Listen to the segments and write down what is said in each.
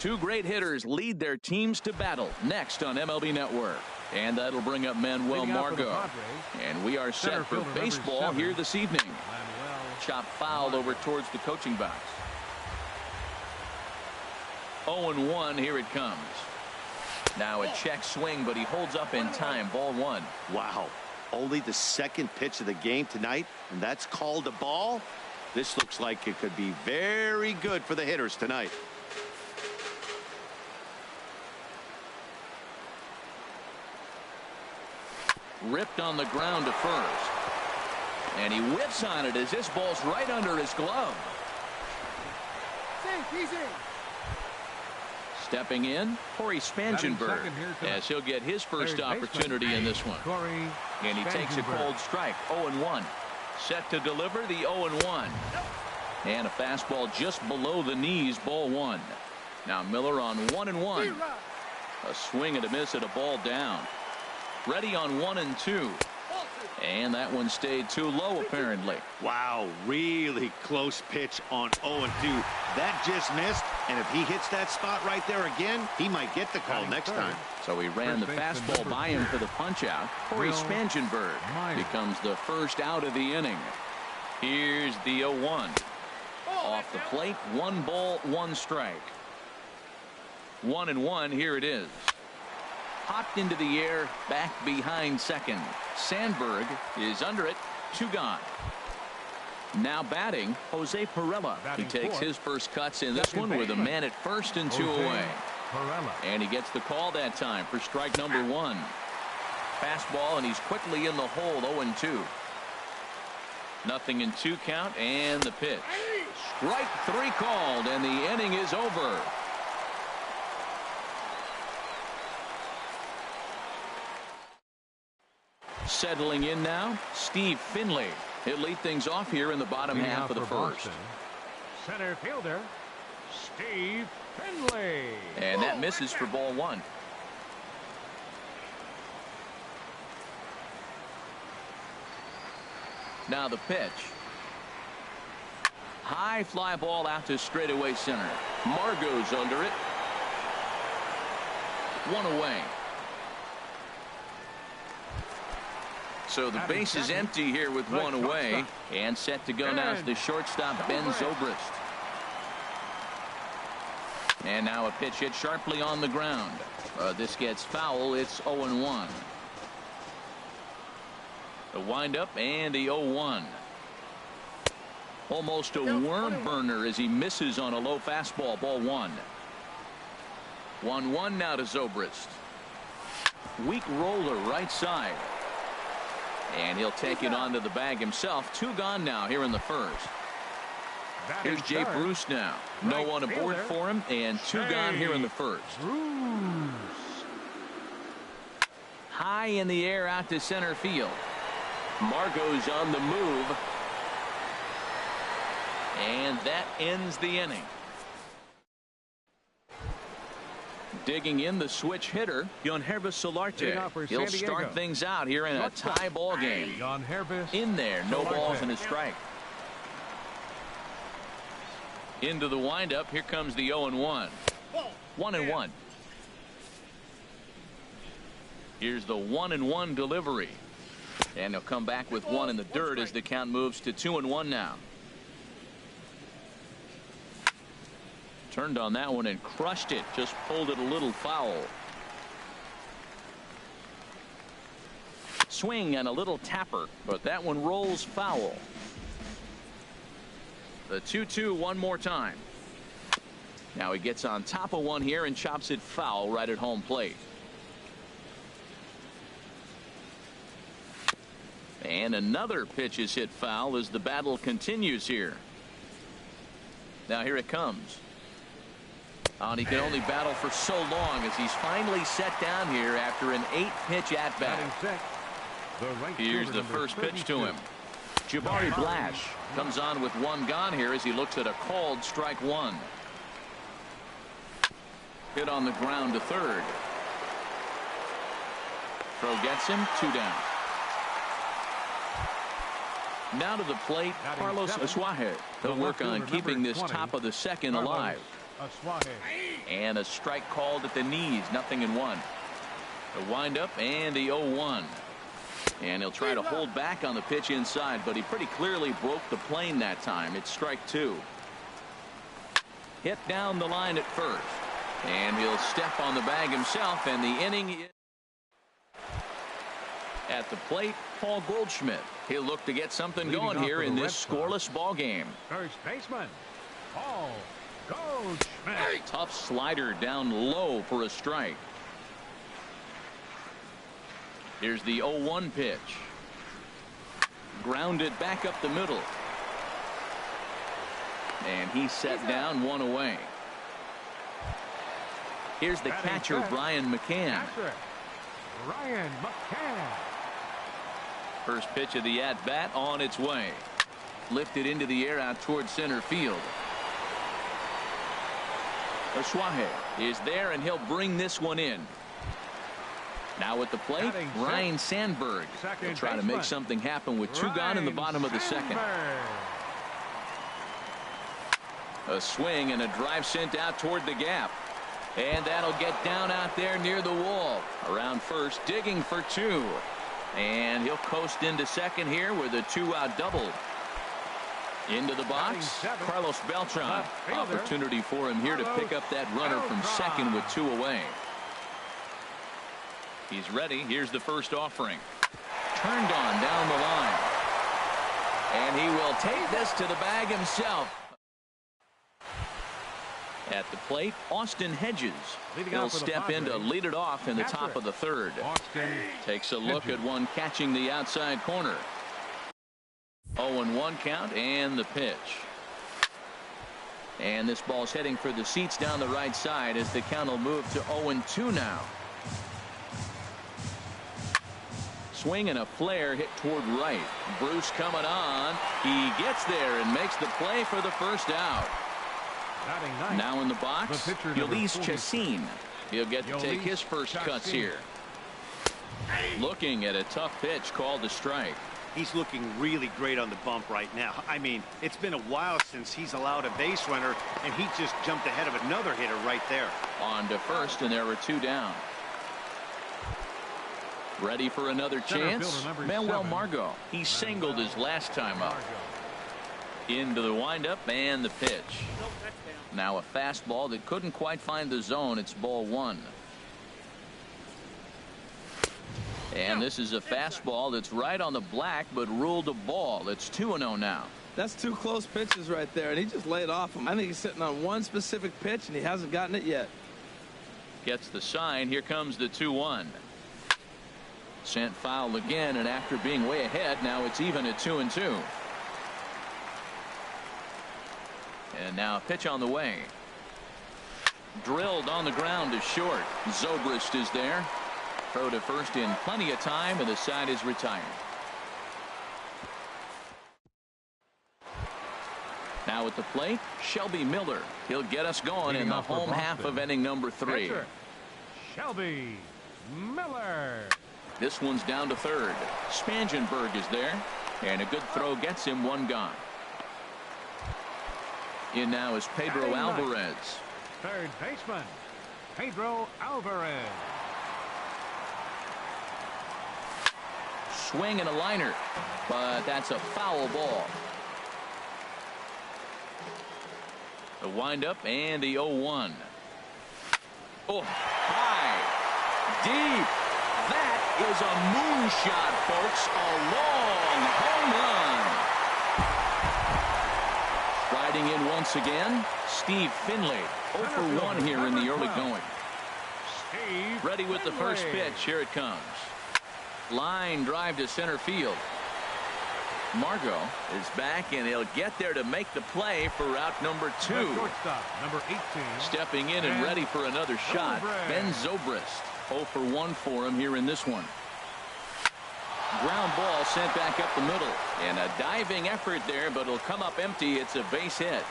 Two great hitters lead their teams to battle next on MLB Network. And that'll bring up Manuel Margot. And we are set for baseball here this evening. Chop foul over towards the coaching box. 0-1, here it comes. Now a check swing, but he holds up in time. Ball one. Wow. Only the second pitch of the game tonight, and that's called a ball. This looks like it could be very good for the hitters tonight. Ripped on the ground to first. And he whips on it as this ball's right under his glove. Stepping in, Corey Spangenberg, as he'll get his first opportunity in this one. And he takes a cold strike. 0-1. Set to deliver the 0-1. And a fastball just below the knees. Ball one. Now Miller on 1-1. A swing and a miss at a ball down. Ready on 1-2. And that one stayed too low apparently. Wow, really close pitch on 0-2. That just missed, and if he hits that spot right there again, he might get the call next time. So he ran the fastball by him for the punch out. Corey Spangenberg becomes the first out of the inning. Here's the 0-1. Off the plate, 1 ball, 1 strike. 1-1, here it is. Popped into the air, back behind second. Sandberg is under it. 2 gone. Now batting, Jose Pirela. He takes his first cuts in this one with a man at first and 2 away. And he gets the call that time for strike number 1. Fastball, and he's quickly in the hole. 0-2. 0-2 count, and the pitch. Strike 3 called, and the inning is over. Settling in now, Steve Finley. He'll lead things off here in the bottom half of the first. Center fielder, Steve Finley. And that misses for ball 1. Now the pitch. High fly ball out to straightaway center. Margot's under it. 1 away. So the base is empty here with 1 away, and set to go now is the shortstop Ben Zobrist. And now a pitch hit sharply on the ground. This gets foul. It's 0-1. The windup and the 0-1. Almost a worm burner as he misses on a low fastball. Ball 1. 1-1 now to Zobrist. Weak roller right side. And he'll take it onto the bag himself. 2 gone now here in the first. Here's Jay Bruce now. No one aboard for him, and 2 gone here in the first. High in the air out to center field. Margot's on the move. And that ends the inning. Digging in, the switch hitter, Yonhervis Solarte. He'll start things out here in a tie ball game. In there, no balls and a strike. Into the windup, here comes the 0-1. 1-1. Here's the 1-1 delivery. And he'll come back with 1 in the dirt as the count moves to 2-1 now. Turned on that one and crushed it. Just pulled it a little foul. Swing and a little tapper, but that one rolls foul. The 2-2 one more time. Now he gets on top of one here and chops it foul right at home plate. And another pitch is hit foul as the battle continues here. Now here it comes. And he can only battle for so long as he's finally set down here after an 8-pitch at-bat. Here's the first pitch to him. Jabari Blash comes on with 1 gone here as he looks at a called strike 1. Hit on the ground to third. Throw gets him. 2 down. Now to the plate, Carlos Asuaje. He'll work on keeping this top of the second alive. And a strike called at the knees. 0-1. The windup and the 0-1. And he'll try to hold back on the pitch inside, but he pretty clearly broke the plane that time. It's strike 2. Hit down the line at first. And he'll step on the bag himself, and the inning is at the plate. Paul Goldschmidt. He'll look to get something going here in this scoreless ball game. First baseman, Paul Goldschmidt. Tough slider down low for a strike. Here's the 0-1 pitch. Grounded back up the middle. And he's set down, 1 away. Here's the catcher, Brian McCann. Brian McCann. First pitch of the at-bat on its way. Lifted into the air out towards center field. Oswahe is there, and he'll bring this one in. Now at the plate, Ryan Sandberg. He'll try to make something happen with 2 gone in the bottom of the second. A swing and a drive sent out toward the gap. And that'll get down out there near the wall. Around first, digging for 2. And he'll coast into second here with a 2-out double. Into the box, Carlos Beltran. Opportunity for him here to pick up that runner from second with 2 away. He's ready. Here's the first offering. Turned on down the line. And he will take this to the bag himself. At the plate, Austin Hedges. He'll step in to lead it off in the top of the third. Takes a look at one catching the outside corner. 0-1 count and the pitch. And this ball's heading for the seats down the right side as the count will move to 0-2 now. Swing and a flare hit toward right. Bruce coming on. He gets there and makes the play for the first out. Now in the box, Ulysse Chassin. He'll get to take his first cuts here. Looking at a tough pitch called a strike. He's looking really great on the bump right now. I mean, it's been a while since he's allowed a base runner, and he just jumped ahead of another hitter right there. On to first, and there were 2 down. Ready for another chance? Manuel Margot. He singled his last time up. Into the windup and the pitch. Now a fastball that couldn't quite find the zone. It's ball 1. And this is a fastball that's right on the black but ruled a ball. It's 2-0 now. That's 2 close pitches right there, and he just laid off him. I think he's sitting on one specific pitch, and he hasn't gotten it yet. Gets the sign. Here comes the 2-1. Sent foul again, and after being way ahead, now it's even at 2-2. And now a pitch on the way. Drilled on the ground to short. Zobrist is there. Throw to first in plenty of time, and the side is retired. Now at the plate, Shelby Miller. He'll get us going in the home half of inning number 3. Pitcher, Shelby Miller. This one's down to third. Spangenberg is there, and a good throw gets him 1 gone. In now is Pedro Alvarez. Third baseman, Pedro Alvarez. Swing and a liner, but that's a foul ball. The windup and the 0-1. Oh, high, deep. That is a moonshot, folks. A long home run. Riding in once again, Steve Finley. 0 for 1 here in the early going. Ready with the first pitch. Here it comes. Line drive to center field. Margot is back, and he'll get there to make the play for route number 2. Number 18. Stepping in and ready for another shot. Ben Zobrist. 0 for 1 for him here in this one. Ground ball sent back up the middle, and a diving effort there, but it'll come up empty. It's a base hit.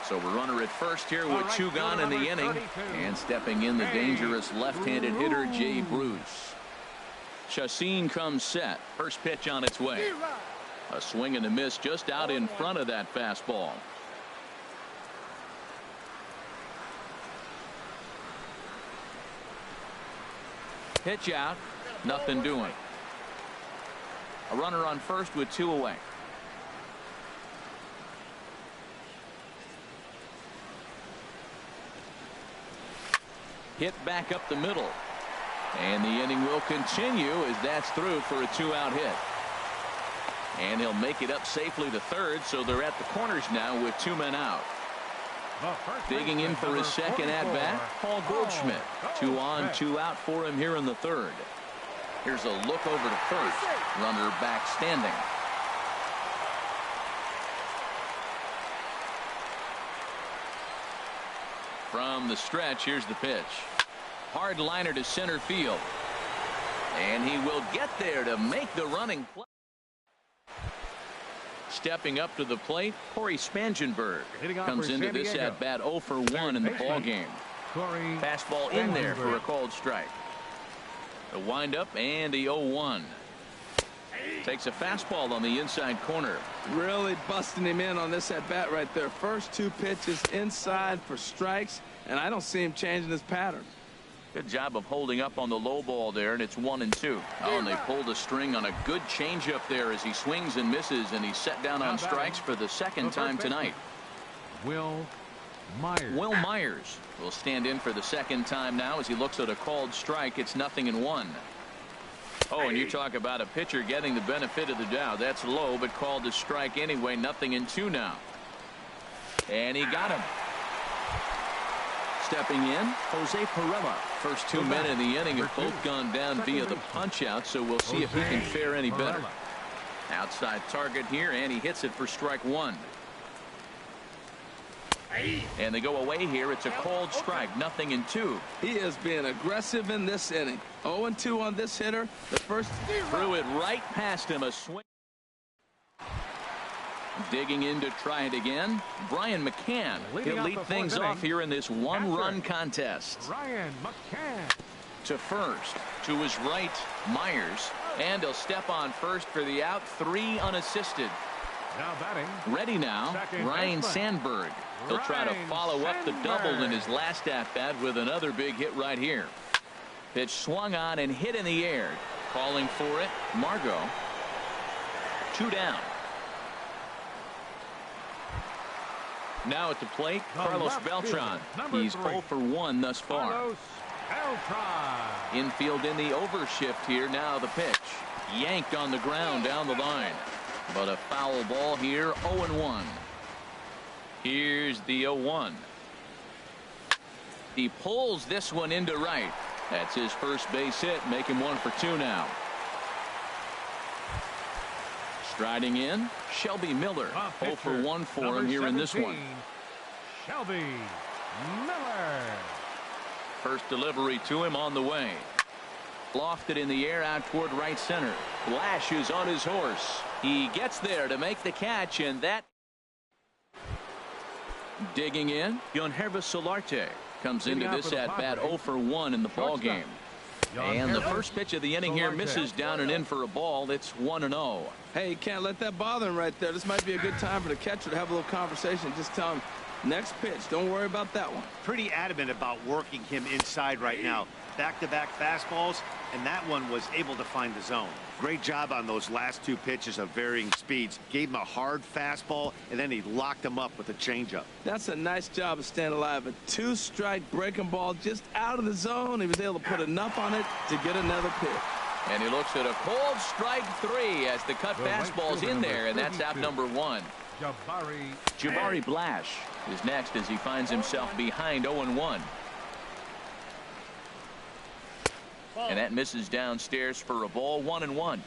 So we're runner at first here with 2 gone in the inning, and stepping in the dangerous left-handed hitter Jay Bruce. Chassin comes set. First pitch on its way. A swing and a miss just out in front of that fastball. Pitch out, nothing doing. A runner on first with 2 away. Hit back up the middle. And the inning will continue as that's through for a 2-out hit. And he'll make it up safely to third, so they're at the corners now with 2 men out. Digging in for his second at-bat, Paul Goldschmidt. 2 on, 2 out for him here in the third. Here's a look over to first. Runner back standing. From the stretch, here's the pitch. Hard liner to center field. And he will get there to make the running play. Stepping up to the plate, Corey Spangenberg comes into this at bat 0 for 1 in the ball game. Fastball in there for a called strike. A windup and the 0-1. Takes a fastball on the inside corner. Really busting him in on this at bat right there. First 2 pitches inside for strikes, and I don't see him changing his pattern. Good job of holding up on the low ball there, and it's 1-2. Oh, and they pulled a string on a good changeup there as he swings and misses, and he's set down on strikes for the second time tonight. Will Myers will stand in for the second time now as he looks at a called strike. It's 0-1. Oh, and you talk about a pitcher getting the benefit of the doubt. That's low, but called a strike anyway. 0-2 now. And he got him. Stepping in, Jose Pirela. First 2 men in the inning have both gone down via the punch out, so we'll see if he can fare any better. Outside target here, and he hits it for strike 1. And they go away here. It's a called strike. 0-2. He is being aggressive in this inning. 0-2 on this hitter. The first threw it right past him. A swing. Digging in to try it again. Brian McCann. He'll lead things off here in this 1-run contest. Brian McCann. To first. To his right, Myers. And he'll step on first for the out. 3 unassisted. Now batting. Ready now, Ryan Sandberg. He'll try to follow up the double in his last at-bat with another big hit right here. Pitch swung on and hit in the air. Calling for it, Margot. 2 down. Now at the plate, Carlos Beltran. He's 0 for 1 thus far. Infield in the overshift here. Now the pitch. Yanked on the ground down the line. But a foul ball here. 0-1. Here's the 0-1. He pulls this one into right. That's his first base hit. Make him 1 for 2 now. Striding in, Shelby Miller. 0 for 1 for him here in this one. Shelby Miller. First delivery to him on the way. Lofted in the air out toward right center. Lashes on his horse. He gets there to make the catch, and that. Digging in, Yonhervis Solarte comes into this at bat 0 for 1 in the ball game. And the first pitch of the inning here misses down and in for a ball. It's 1-0. Hey, you can't let that bother him right there. This might be a good time for the catcher to have a little conversation. Just tell him, next pitch, don't worry about that one. Pretty adamant about working him inside right now. Back-to-back fastballs, and that one was able to find the zone. Great job on those last 2 pitches of varying speeds. Gave him a hard fastball, and then he locked him up with a changeup. That's a nice job of staying alive. A 2-strike breaking ball just out of the zone. He was able to put enough on it to get another pitch. And he looks at a cold strike 3 as the cut fastball's in there, and that's out number 1. Jabari Blash is next as he finds himself behind 0-1. And that misses downstairs for a ball. 1-1.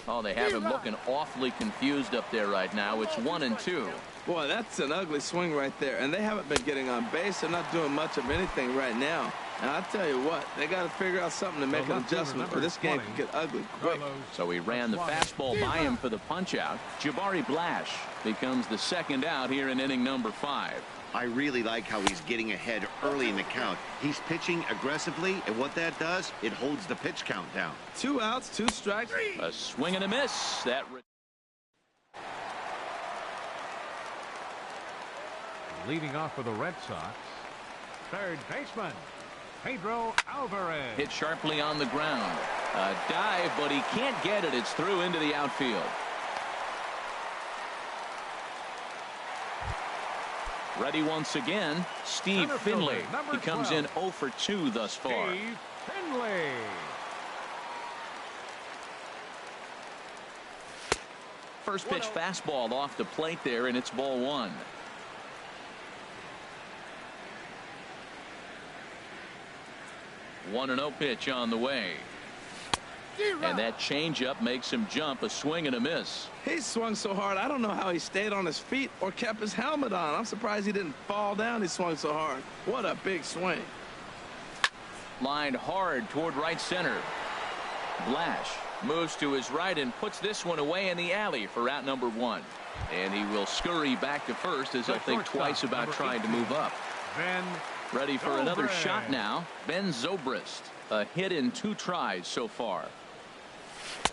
Oh, they have him looking awfully confused up there right now. It's 1-2. Boy, that's an ugly swing right there. And they haven't been getting on base. They're not doing much of anything right now. And I'll tell you what, they got to figure out something to make an adjustment, or this game could get ugly quick. So he ran the fastball by him for the punch out. Jabari Blash becomes the second out here in inning number 5. I really like how he's getting ahead early in the count. He's pitching aggressively, and what that does, it holds the pitch count down. 2 outs, 2 strikes. A swing and a miss. That Leading off for the Red Sox, third baseman, Pedro Alvarez. hit sharply on the ground. A dive, but he can't get it. It's through into the outfield. Ready once again, Steve Center Finley. fielder, number He comes 12. in 0 for 2 thus far. Steve Finley. First pitch fastball off the plate there, and it's ball 1. One 1-0 pitch on the way. And that changeup makes him jump. A swing and a miss. He swung so hard, I don't know how he stayed on his feet or kept his helmet on. I'm surprised he didn't fall down. He swung so hard. What a big swing. Lined hard toward right center. Blash moves to his right and puts this one away in the alley for out number 1. And he will scurry back to first as he'll think twice about trying to move up. Ben Ready for another Zobrist. shot now. Ben Zobrist. A hit in 2 tries so far.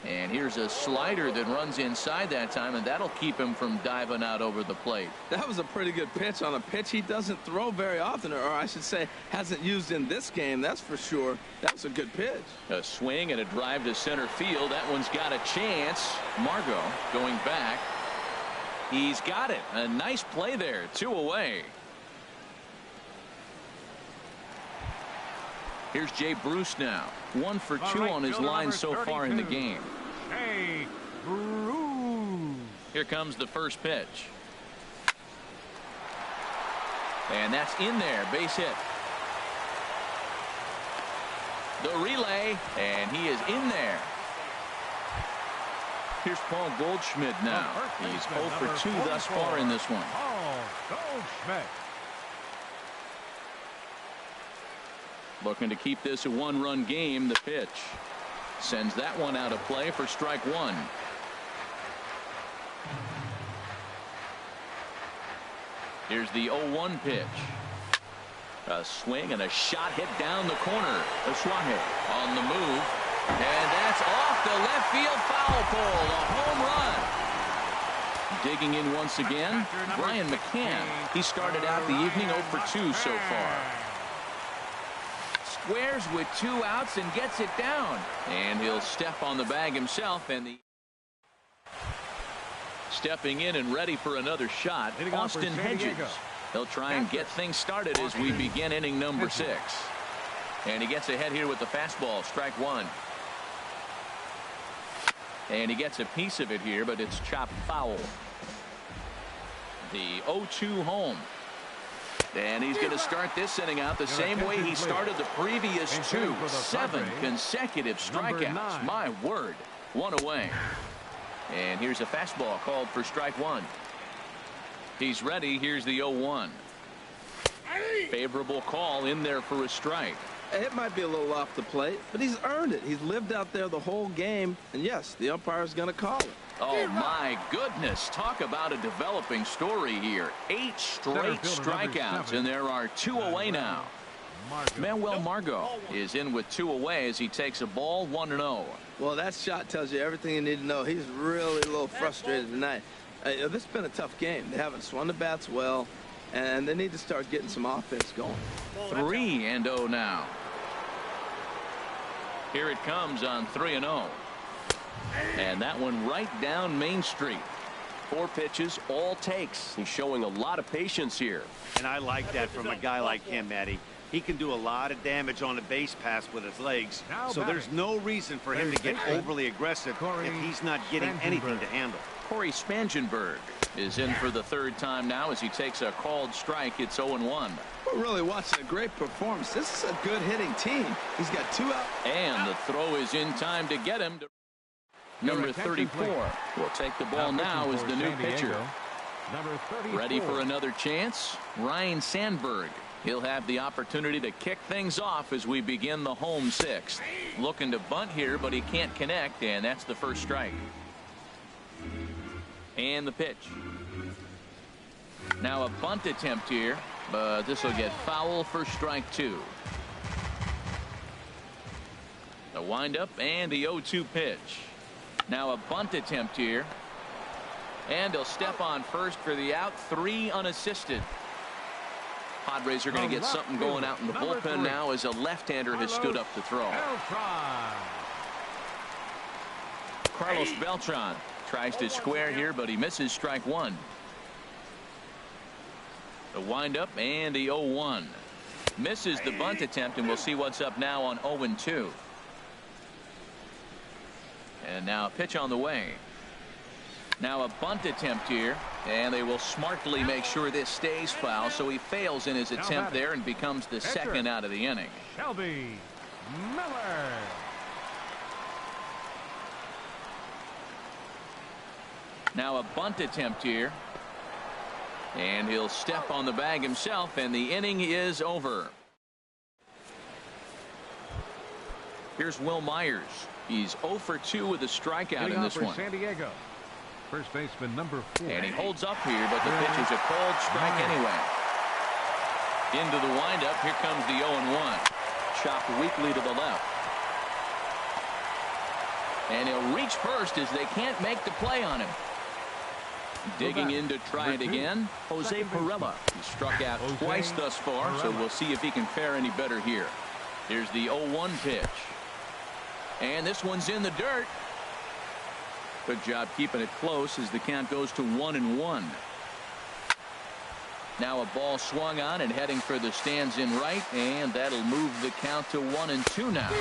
And here's a slider that runs inside that time, and that'll keep him from diving out over the plate. That was a pretty good pitch on a pitch he doesn't throw very often, or I should say hasn't used in this game, that's for sure. That was a good pitch. A swing and a drive to center field. That one's got a chance. Margot going back. He's got it. A nice play there. 2 away. Here's Jay Bruce now. 1 for 2 on his line so far in the game. Jay Bruce. Here comes the first pitch. And that's in there. Base hit. The relay. And he is in there. Here's Paul Goldschmidt now. He's 0 for 2 thus far in this one. Paul Goldschmidt. Looking to keep this a 1-run game. The pitch sends that one out of play for strike 1. Here's the 0-1 pitch. A swing and a shot hit down the corner. Aswahe on the move. And that's off the left field foul pole. A home run. Digging in once again, Brian McCann. He started out the evening 0 for 2 so far. Squares with 2 outs and gets it down. And he'll step on the bag himself. And the stepping in and ready for another shot, Austin Hedges. He'll try and get things started as we begin inning number 6. And he gets ahead here with the fastball. Strike 1. And he gets a piece of it here, but it's chopped foul. The 0-2 home. And he's going to start this inning out the same way he started the previous 2. 7 consecutive strikeouts. My word. 1 away. And here's a fastball called for strike 1. He's ready. Here's the 0-1. Favorable call in there for a strike. It might be a little off the plate, but he's earned it. He's lived out there the whole game. And yes, the umpire is going to call it. Oh, my goodness. Talk about a developing story here. 8 straight strikeouts, and there are 2 away now. Manuel Margot is in with 2 away as he takes a ball 1-0. Well, that shot tells you everything you need to know. He's really a little frustrated tonight. This has been a tough game. They haven't swung the bats well, and they need to start getting some offense going. 3-0 now. Here it comes on 3-0. And that one right down Main Street. 4 pitches, all takes. He's showing a lot of patience here. And I like that from a guy like him, Matty. He can do a lot of damage on a base pass with his legs. So there's no reason for him to get overly aggressive if he's not getting anything to handle. Corey Spangenberg is in for the 3rd time now as he takes a called strike. It's 0-1. We're really watching a great performance. This is a good hitting team. He's got 2 out. And the throw is in time to get him. Number 34 will take the ball now as the new pitcher. Number 34. Ready for another chance. Ryan Sandberg. He'll have the opportunity to kick things off as we begin the home sixth. Looking to bunt here, but he can't connect, and that's the first strike. And the pitch. Now a bunt attempt here, but this will get foul for strike two. The windup and the 0-2 pitch. Now a bunt attempt here. And he'll step on first for the out. 3 unassisted. Padres are going to get something going out in the bullpen now as a left-hander has stood up to throw. Carlos Beltran tries to square here, but he misses strike one. The windup and the 0-1. Misses the bunt attempt, and we'll see what's up now on 0-2. And now a pitch on the way. Now a bunt attempt here, and they will smartly make sure this stays foul, so he fails in his attempt there and becomes the second out of the inning. Shelby Miller. Now a bunt attempt here, and he'll step on the bag himself, and the inning is over. Here's Will Myers. He's 0 for 2 with a strikeout in this one. San Diego. First baseman number 4. And he holds up here, but the pitch is a cold strike anyway. Into the windup. Here comes the 0-1. Chopped weakly to the left. And he'll reach first as they can't make the play on him. Digging in to try it again, Jose Perella. He struck out twice thus far, so we'll see if he can fare any better here. Here's the 0-1 pitch. And this one's in the dirt. Good job keeping it close as the count goes to 1-1. Now a ball swung on and heading for the stands in right, and that'll move the count to 1-2 now.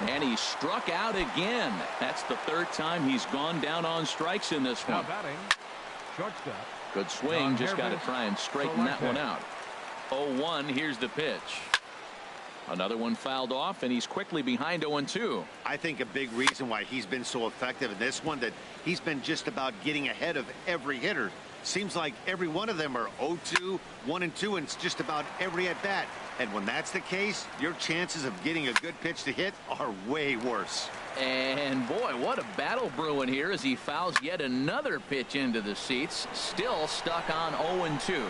And he struck out again. That's the third time he's gone down on strikes in this one. Shortstop. Good swing. Just got to try and straighten that one out. 0-1. Here's the pitch. Another one fouled off, and he's quickly behind 0-2. I think a big reason why he's been so effective in this one, that he's been just about getting ahead of every hitter. Seems like every one of them are 0-2, 1-2, and it's just about every at bat. And when that's the case, your chances of getting a good pitch to hit are way worse. And boy, what a battle brewing here as he fouls yet another pitch into the seats. Still stuck on 0-2.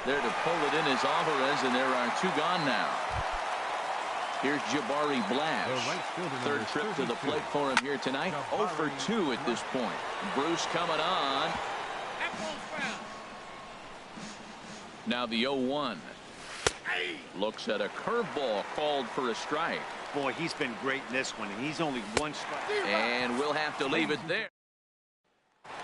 There to pull it in is Alvarez, and there are 2 gone now. Here's Jabari Blash. Third trip to the plate for him here tonight. 0 for 2 at this point. Bruce coming on. Now the 0-1. Looks at a curveball called for a strike. Boy, he's been great in this one, and he's only 1 strike. And we'll have to leave it there.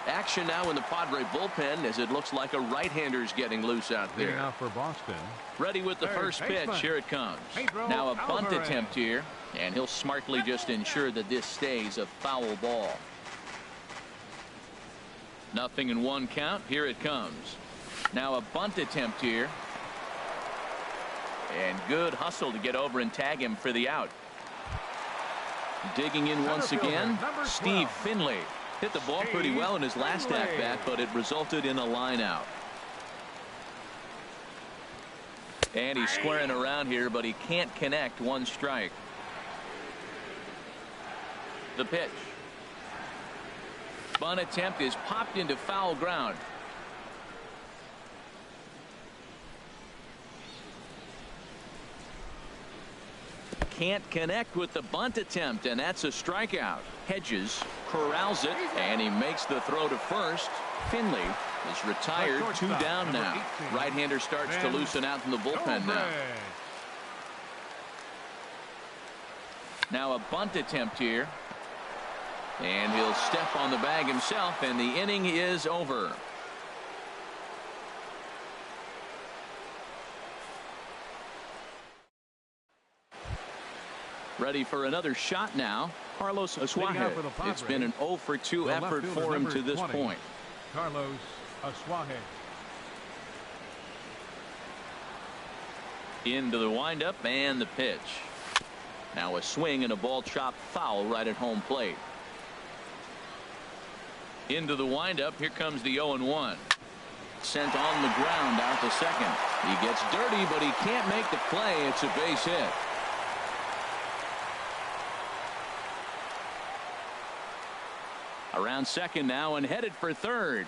Action now in the Padre bullpen as it looks like a right-hander's getting loose out there. Now for Boston. Ready with the first pitch. Here it comes. Now a bunt attempt here, and he'll smartly just ensure that this stays a foul ball. Nothing in 1 count. Here it comes. Now a bunt attempt here. And good hustle to get over and tag him for the out. Digging in once again, Steve Finley. Hit the ball pretty well in his last at-bat, but it resulted in a line out. And he's squaring around here, but he can't connect. 1 strike. The pitch. Bunt attempt is popped into foul ground. Can't connect with the bunt attempt, and that's a strikeout. Hedges corrals it, and he makes the throw to first. Finley is retired. 2 down now. Right-hander starts to loosen out from the bullpen now. Now a bunt attempt here. And he'll step on the bag himself, and the inning is over. Ready for another shot now. Carlos Asuaje. It's been an 0 for 2 effort for him to this point. Carlos Asuaje. Into the windup and the pitch. Now a swing and a ball chopped foul right at home plate. Into the windup. Here comes the 0-1. Sent on the ground out to second. He gets dirty, but he can't make the play. It's a base hit. Around second now and headed for third.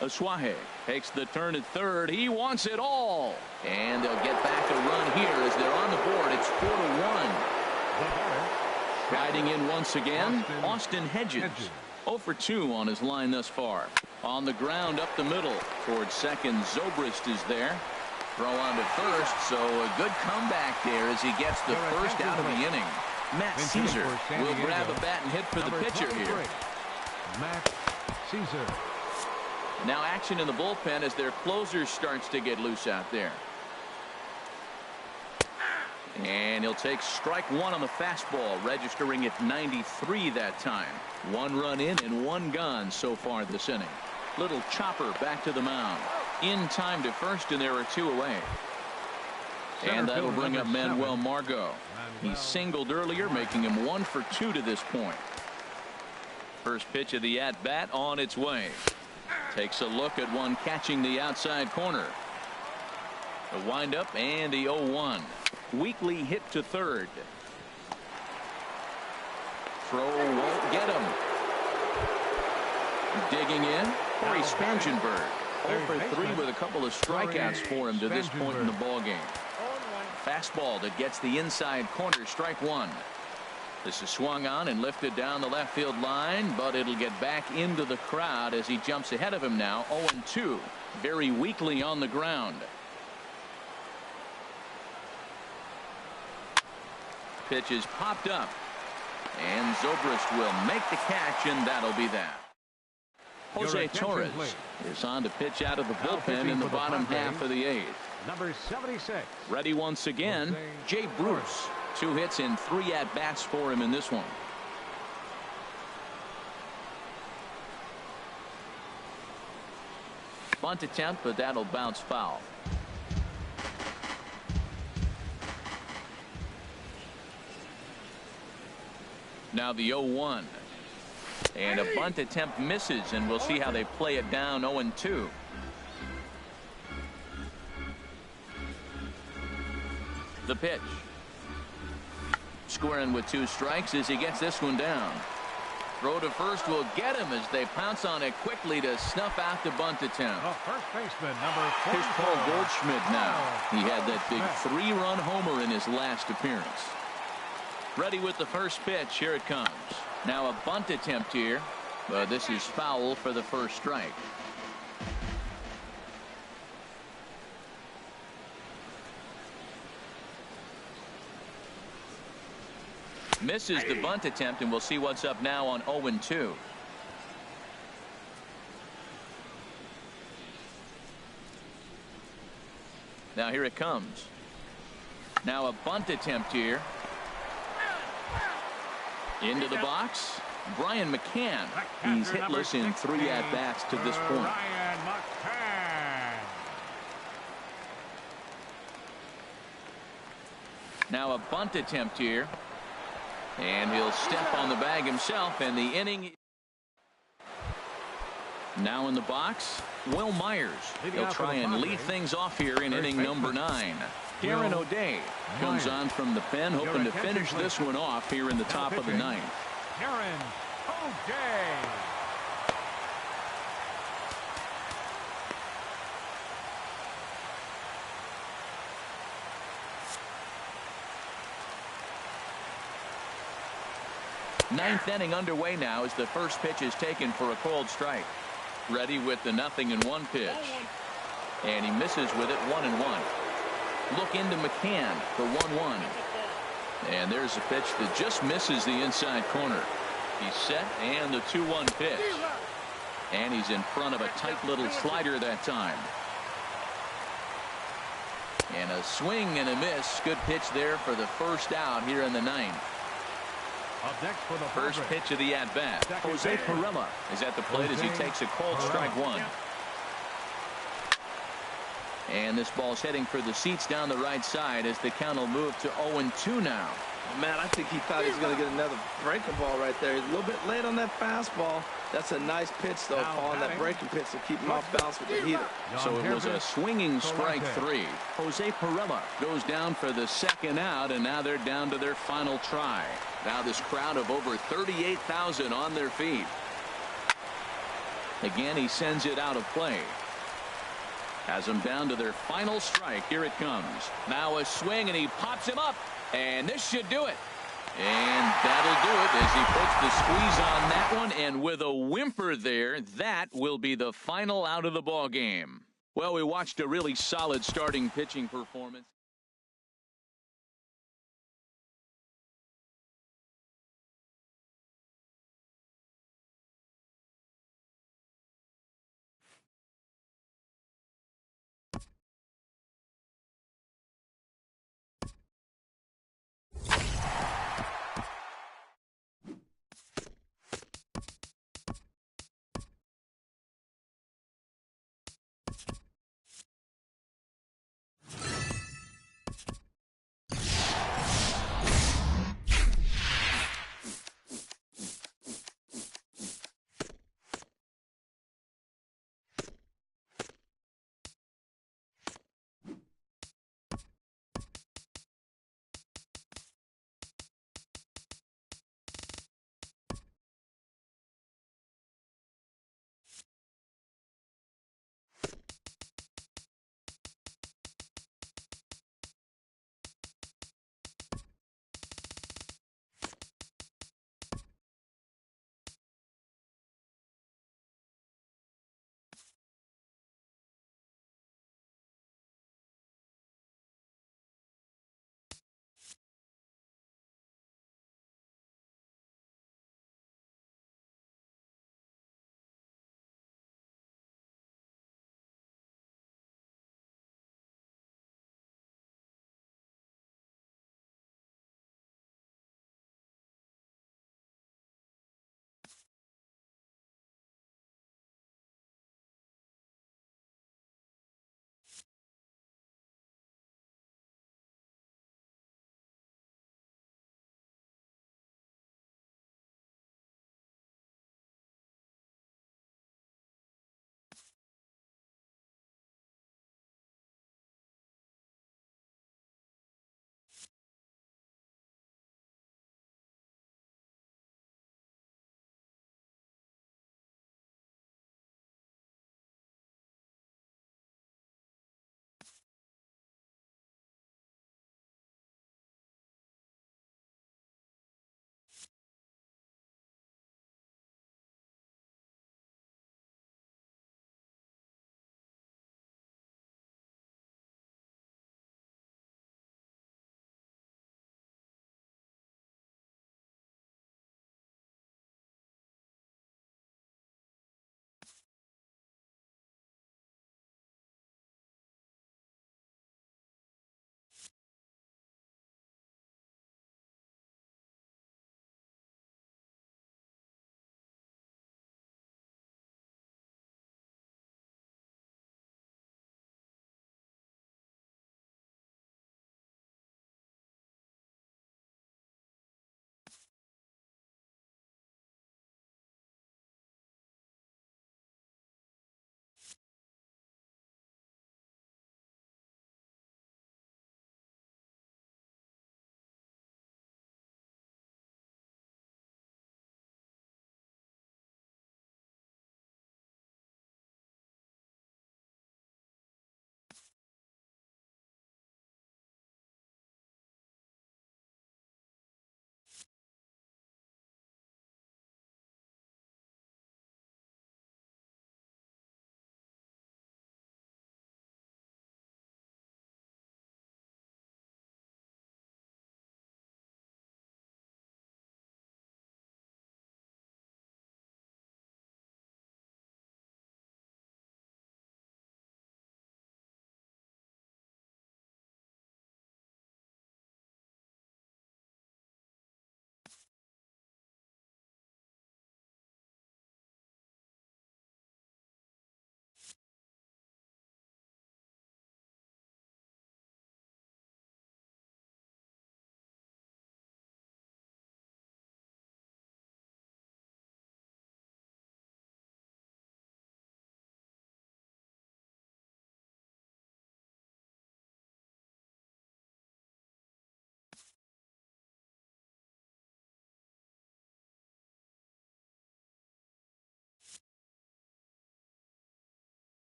Aswahe takes the turn at third. He wants it all. And they'll get back a run here as they're on the board. It's 4-1. Riding in once again, Austin Hedges. 0 for 2 on his line thus far. On the ground up the middle towards second. Zobrist is there. Throw on to first, so a good comeback there as he gets the first out of the inning. Matt Caesar will grab a bat and hit for the pitcher here. Matt Caesar. Now action in the bullpen as their closer starts to get loose out there. And he'll take strike one on the fastball, registering at 93 that time. 1 run in and 1 gone so far this inning. Little chopper back to the mound. In time to first, and there are 2 away. And that'll bring up Manuel Margot. He singled earlier, making him 1 for 2 to this point. First pitch of the at-bat on its way. Takes a look at one catching the outside corner. The windup and the 0-1. Weekly hit to third. Throw won't get him. Digging in, Corey Spangenberg. 0 for 3 with a couple of strikeouts for him to this point in the ballgame. Fastball that gets the inside corner, strike one. This is swung on and lifted down the left field line, but it'll get back into the crowd as he jumps ahead of him now. 0-2. Very weakly on the ground. Pitch is popped up, and Zobrist will make the catch, and that'll be that. Jose Torres is on to pitch out of the bullpen in the bottom half of the 8th. Number 76. Ready once again, Jay Bruce. 2 hits and 3 at-bats for him in this one. Bunt attempt, but that'll bounce foul. Now the 0-1. And a bunt attempt misses, and we'll see how they play it down. 0-2. The pitch. Squaring with 2 strikes as he gets this one down. Throw to first will get him as they pounce on it quickly to snuff out the bunt attempt. First baseman, number 44. Here's Paul Goldschmidt now. He had that big 3-run homer in his last appearance. Ready with the first pitch. Here it comes. Now a bunt attempt here, but this is foul for the first strike. Misses the bunt attempt, and we'll see what's up now on 0-2. Now here it comes. Now a bunt attempt here. Into the box, Brian McCann. He's hitless in 3 at-bats to this point. Brian McCann. Now a bunt attempt here. And he'll step on the bag himself, and the inning. Now in the box, Will Myers. He'll try and lead things off here in inning number 9. Darren O'Day comes on from the pen, hoping to finish this one off here in the top of the 9th. Darren O'Day. Ninth inning underway now as the first pitch is taken for a cold strike. Ready with the 0-1 pitch. And he misses with it. 1-1. Look into McCann for 1-1. And there's a pitch that just misses the inside corner. He's set, and the 2-1 pitch. And he's in front of a tight little slider that time. And a swing and a miss. Good pitch there for the first out here in the 9th. Up next for the first pitch of the at-bat. Jose Pirela is at the plate as he takes a cold strike one. And this ball's heading for the seats down the right side as the count will move to 0-2 now. Man, I think he thought he was going to get another breaking ball right there. He's a little bit late on that fastball. That's a nice pitch, though, Paul, that breaking pitch to keep him off balance with the heater. So it was a swinging strike 3. Jose Perella goes down for the second out, and now they're down to their final try. Now this crowd of over 38,000 on their feet. Again, he sends it out of play. Has them down to their final strike. Here it comes. Now a swing, and he pops him up. And this should do it. And that'll do it as he puts the squeeze on that one. And with a whimper there, that will be the final out of the ball game. Well, we watched a really solid starting pitching performance.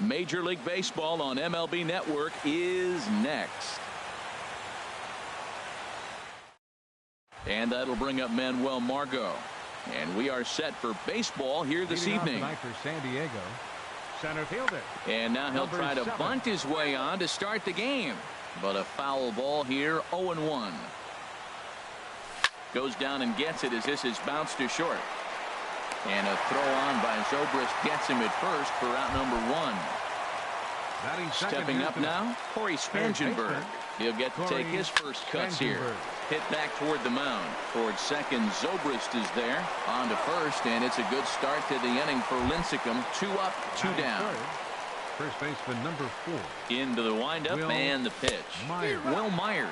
Major League Baseball on MLB Network is next. And that'll bring up Manuel Margot. And we are set for baseball here this evening. For San Diego, center fielder. And now he'll try to bunt his way on to start the game. But a foul ball here, 0-1. Goes down and gets it as this is bounced to short. And a throw on by Zobrist gets him at first for out number 1. Stepping up now, Corey Spangenberg. He'll get to take his first cuts here. Hit back toward the mound. Towards second, Zobrist is there. On to first, and it's a good start to the inning for Lincecum. 2 up, 2 down. First baseman number 4. Into the windup and the pitch. Will Myers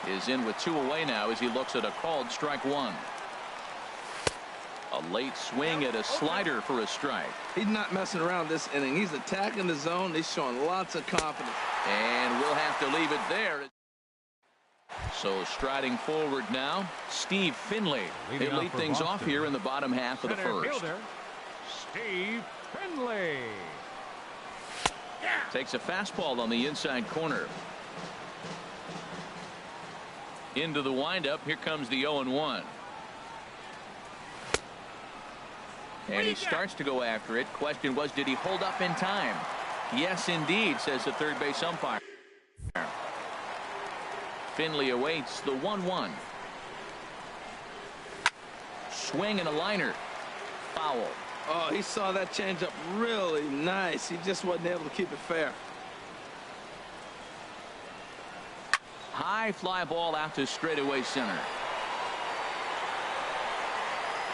is in with 2 away now as he looks at a called strike 1. A late swing at a slider for a strike. He's not messing around this inning. He's attacking the zone. He's showing lots of confidence. And we'll have to leave it there. So striding forward now, Steve Finley. He'll lead things off here in the bottom half of the first. Steve Finley takes a fastball on the inside corner. Into the windup. Here comes the 0-1. And he starts to go after it. Question was, did he hold up in time? Yes, indeed, says the third base umpire. Finley awaits the 1-1. Swing and a liner. Foul. Oh, he saw that changeup really nice. He just wasn't able to keep it fair. High fly ball out to straightaway center.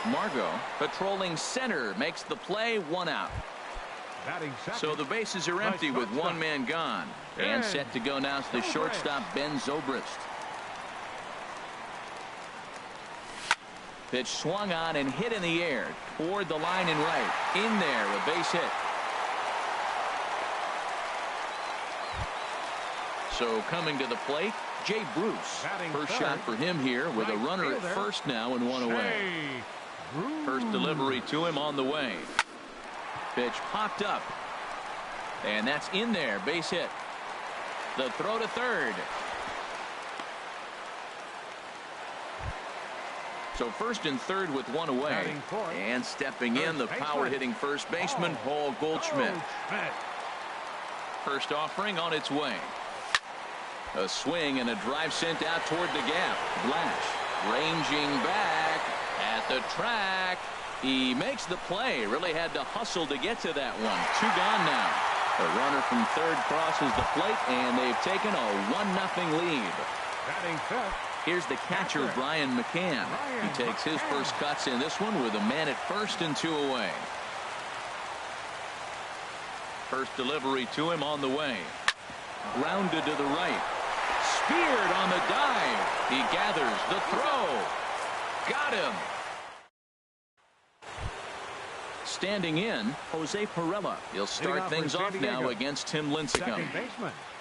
Margot patrolling center makes the play. 1 out. So the bases are empty with 1 man gone. And set to go now is the shortstop Ben Zobrist. Pitch swung on and hit in the air toward the line and right. In there, a base hit. So coming to the plate, Jay Bruce. First shot for him here with a runner at first now and 1 away. First delivery to him on the way. Pitch popped up. And that's in there. Base hit. The throw to third. So first and third with 1 away. And stepping in, the power hitting first baseman, Paul Goldschmidt. First offering on its way. A swing and a drive sent out toward the gap. Blash ranging back at the track. He makes the play. Really had to hustle to get to that one. 2 gone now. The runner from third crosses the plate, and they've taken a 1-0 lead. Here's the catcher, Brian McCann. He takes his first cuts in this one with a man at first and 2 away. First delivery to him on the way. Grounded to the right. Speared on the dive. He gathers the throw. Got him. Standing in, Jose Pirela. He'll start things off now against Tim Lincecum.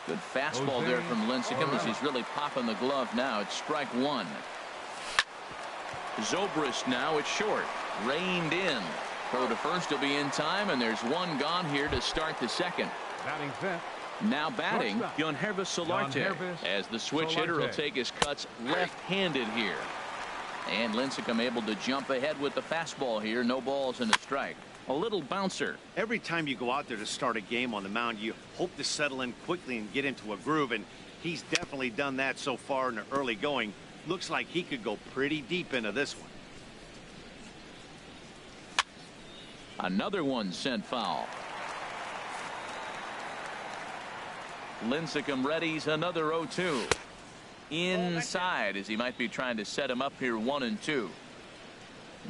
Good fastball there from Lincecum as he's really popping the glove now. It's strike 1. Zobrist now at short. Reined in. Throw to first will be in time, and there's 1 gone here to start the second. Batting fifth. Now batting, Yonhervis Solarte, as the switch hitter will take his cuts left-handed here. And Lincecum able to jump ahead with the fastball here. No balls and a strike. A little bouncer. Every time you go out there to start a game on the mound, you hope to settle in quickly and get into a groove, and he's definitely done that so far in the early going. Looks like he could go pretty deep into this one. Another one sent foul. Lincecum readies another 0-2. Inside as he might be trying to set him up here 1-2.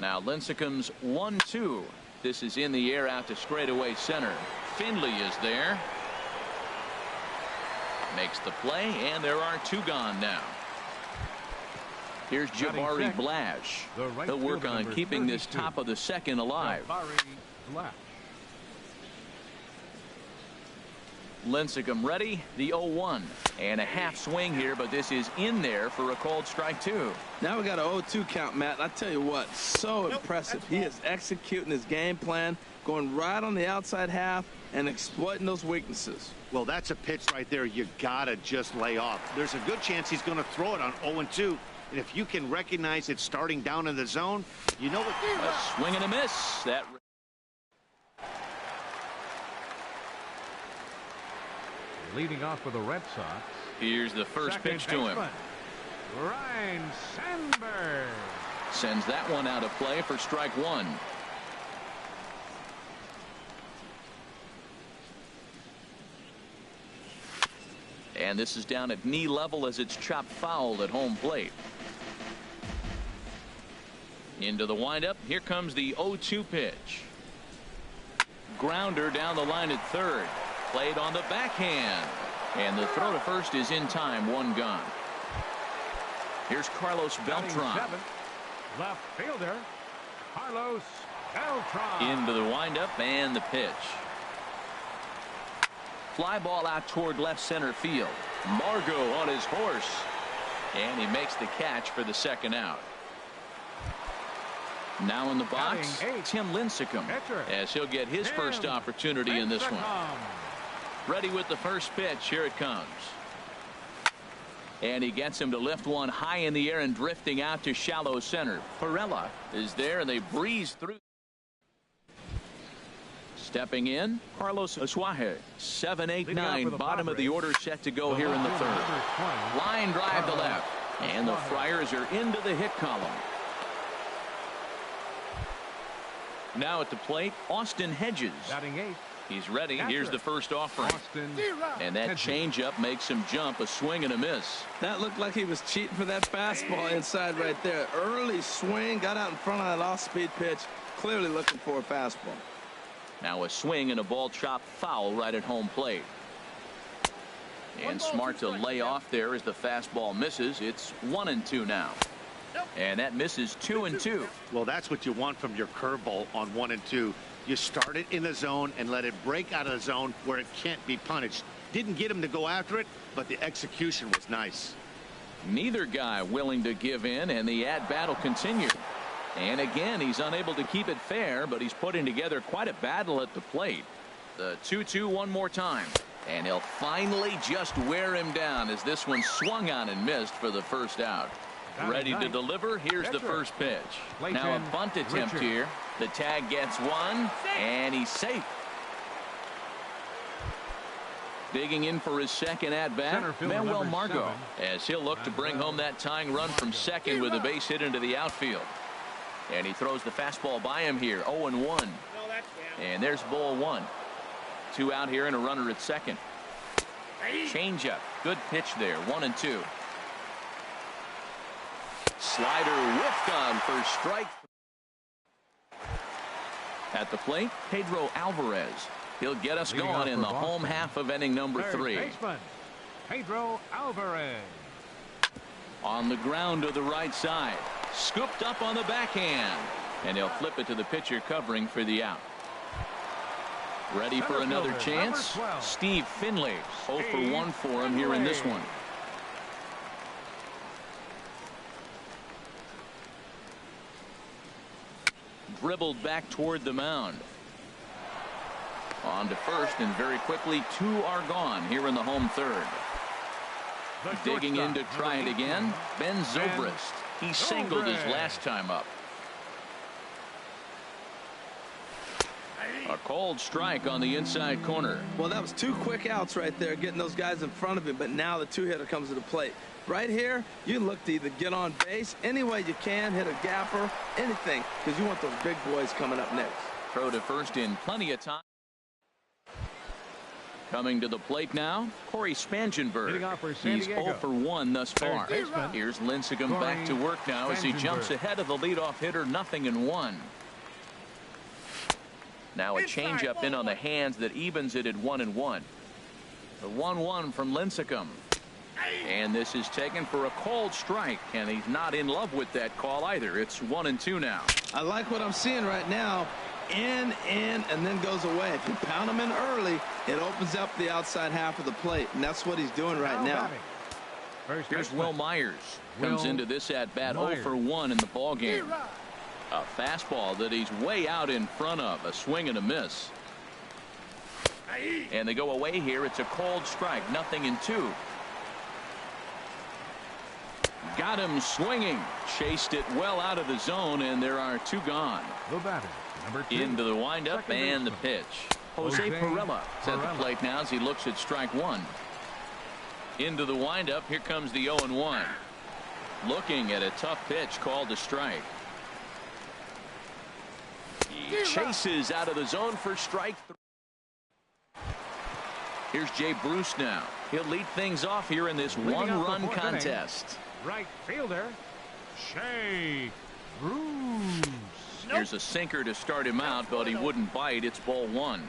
Now Lincecum's 1-2. This is in the air out to straightaway center. Finley is there. Makes the play, and there are 2 gone now. Here's Jabari Blash. He'll work on keeping this top of the second alive. Lincecum ready, the 0-1. And a half swing here, but this is in there for a called strike 2. Now we got a 0-2 count, Matt. And I tell you what, so impressive. He is executing his game plan, going right on the outside half and exploiting those weaknesses. Well, that's a pitch right there you gotta just lay off. There's a good chance he's going to throw it on 0-2. And if you can recognize it starting down in the zone, you know what. A swing and a miss. That. Leading off for the Red Sox. Here's the first pitch to him. Ryne Sandberg sends that one out of play for strike 1. And this is down at knee level as it's chopped foul at home plate. Into the windup. Here comes the 0-2 pitch. Grounder down the line at third. Played on the backhand. And the throw to first is in time. 1 gone. Here's Carlos Beltran. Left fielder Carlos Beltran. Into the windup and the pitch. Fly ball out toward left center field. Margot on his horse. And he makes the catch for the second out. Now in the box, Tim Lincecum, as he'll get his first opportunity in this one. Ready with the first pitch. Here it comes. And he gets him to lift one high in the air and drifting out to shallow center. Perella is there, and they breeze through. Stepping in, Carlos Asuaje. 7-8-9, bottom of the order set to go here in the third. Line drive to left. And the Friars are into the hit column. Now at the plate, Austin Hedges. He's ready. Here's the first offering. And that changeup makes him jump. A swing and a miss. That looked like he was cheating for that fastball inside right there. Early swing, got out in front of that off-speed pitch. Clearly looking for a fastball. Now a swing and a ball chopped foul right at home plate. And smart to lay off there as the fastball misses. It's 1-2 now. And that misses 2-2. Well, that's what you want from your curveball on 1-2. You start it in the zone and let it break out of the zone where it can't be punished. Didn't get him to go after it, but the execution was nice. Neither guy willing to give in, and the at-bat will continue. And again, he's unable to keep it fair, but he's putting together quite a battle at the plate. The 2-2 one more time. And he'll finally just wear him down as this one swung on and missed for the first out. Ready to deliver. Here's the first pitch. Now a bunt attempt here. The tag gets one, and he's safe. Digging in for his second at-bat, Manuel Margot, as he'll look to bring home that tying run from second with a base hit into the outfield. And he throws the fastball by him here. 0-1. And there's ball 1. 2 out here and a runner at second. Changeup. Good pitch there. 1-2. Slider whiffed on for strike. At the plate, Pedro Alvarez. He'll get us going in the home half of inning number 3. Pedro Alvarez. On the ground to the right side. Scooped up on the backhand. And he'll flip it to the pitcher covering for the out. Ready for another chance? Steve Finley. 0 for 1 for him here in this one. Dribbled back toward the mound. On to first, and very quickly 2 are gone here in the home third. Digging in to try it again, Ben Zobrist. He singled his last time up. A called strike on the inside corner. Well, that was 2 quick outs right there, getting those guys in front of him, but now the 2-hitter comes to the plate. Right here, you look to either get on base any way you can, hit a gapper, anything, because you want those big boys coming up next. Throw to first in plenty of time. Coming to the plate now, Corey Spangenberg. He's 0 for 1 thus far. Here's Lincecum back to work now as he jumps ahead of the leadoff hitter, 0-1. Now a changeup in on the hands that evens it at 1-1. The 1-1 from Lincecum. And this is taken for a called strike, and he's not in love with that call either. It's 1-2 now. I like what I'm seeing right now. in, and then goes away. If you pound him in early, it opens up the outside half of the plate, and that's what he's doing right now. Here's Will Myers. Comes into this at-bat 0 for 1 in the ball game. A fastball that he's way out in front of. A swing and a miss. And they go away here. It's a cold strike. 0-2. Got him swinging. Chased it well out of the zone, and there are 2 gone. The batter, number 2. Into the windup and the pitch. Jose Perella is at the plate now as he looks at strike 1. Into the windup. Here comes the 0-1. Looking at a tough pitch called a strike. He chases out of the zone for strike 3. Here's Jay Bruce now. He'll lead things off here in this one-run contest. Right fielder, Jay Bruce. Here's a sinker to start him out, but he wouldn't bite. It's ball 1.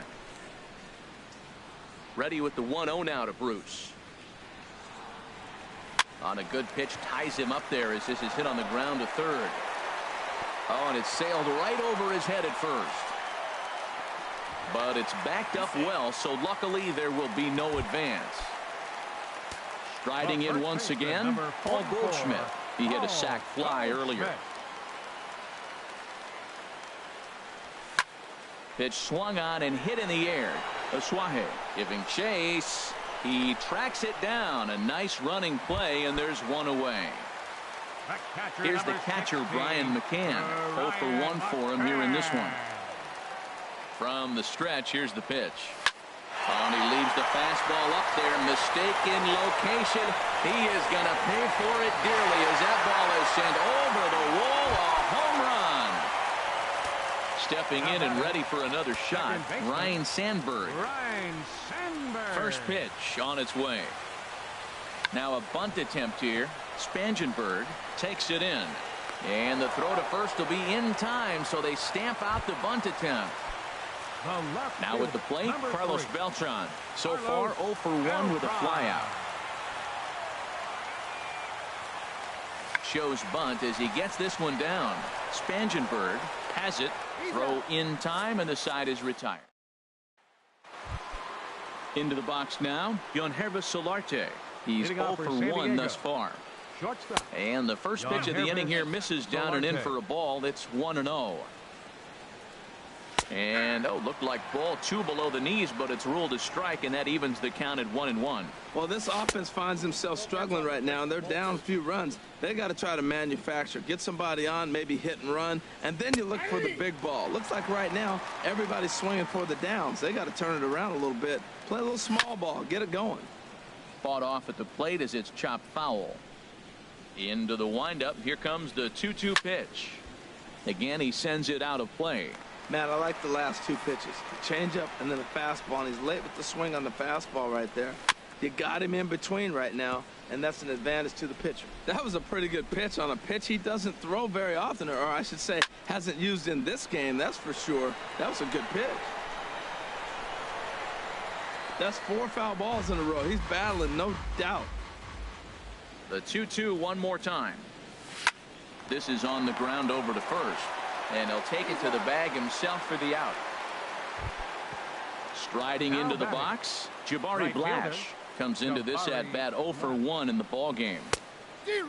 Ready with the 1-0 now to Bruce. On a good pitch, ties him up there as this is hit on the ground to third. Oh, and it sailed right over his head at first. But it's backed up well, so luckily there will be no advance. Striding in once again, Paul Goldschmidt. He hit a sac fly earlier. Pitch swung on and hit in the air. Aswahe giving chase. He tracks it down. A nice running play, and there's 1 away. Here's the catcher, Brian McCann. 0 for 1 for him here in this one. From the stretch, here's the pitch. Oh, and he leaves the fastball up there. Mistaken location. He is going to pay for it dearly as that ball is sent over the wall. A home run. Stepping in and ready for another shot, Ryan Sandberg. First pitch on its way. Now a bunt attempt here. Spangenberg takes it in. And the throw to first will be in time, so they stamp out the bunt attempt. Now with the plate, Carlos Beltran. So far 0 for 1 with a flyout. Shows bunt as he gets this one down. Spangenberg has it. Throw in time, and the side is retired. Into the box now, Yonhervis Solarte. He's 0 for 1 thus far. And the first pitch of the inning here misses down and in for a ball. It's 1-0. And looked like ball 2 below the knees, but it's ruled a strike, and that evens the count at 1-1. Well, this offense finds themselves struggling right now, and they're down a few runs. They got to try to manufacture, get somebody on, maybe hit and run, and then you look for the big ball. Looks like right now everybody's swinging for the downs. They got to turn it around a little bit, play a little small ball, get it going. Fought off at the plate as it's chopped foul. Into the windup. Here comes the 2-2 pitch. Again, he sends it out of play. Man, I like the last 2 pitches. The changeup and then the fastball, and he's late with the swing on the fastball right there. You got him in between right now, and that's an advantage to the pitcher. That was a pretty good pitch on a pitch he doesn't throw very often, or I should say hasn't used in this game, that's for sure. That was a good pitch. That's 4 foul balls in a row. He's battling, no doubt. The 2-2 one more time. This is on the ground over to first. And he'll take it to the bag himself for the out. Striding into the box, Jabari Blash comes into this at-bat 0 for 1 in the ball game.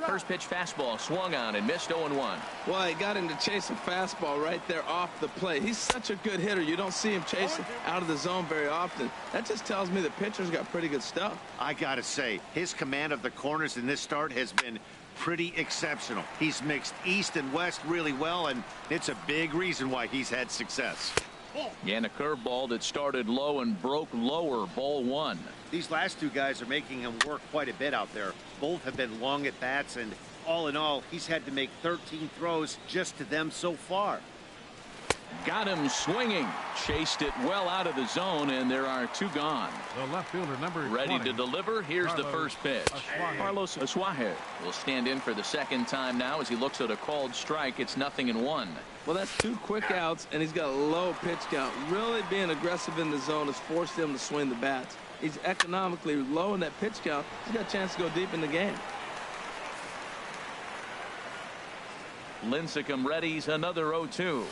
First pitch fastball swung on and missed 0-1. Well, he got him to chase a fastball right there off the plate. He's such a good hitter. You don't see him chasing out of the zone very often. That just tells me the pitcher's got pretty good stuff. I got to say, his command of the corners in this start has been pretty exceptional. He's mixed east and west really well, and it's a big reason why he's had success. And a curveball that started low and broke lower, ball 1. These last 2 guys are making him work quite a bit out there. Both have been long at bats, and all in all, he's had to make 13 throws just to them so far. Got him swinging. Chased it well out of the zone, and there are 2 gone. The left fielder, number 20. Ready to deliver. Here's the first pitch. Carlos Aswahe will stand in for the second time now as he looks at a called strike. It's 0-1. Well, that's 2 quick outs, and he's got a low pitch count. Really being aggressive in the zone has forced him to swing the bats. He's economically low in that pitch count. He's got a chance to go deep in the game. Lincecum readies another 0-2.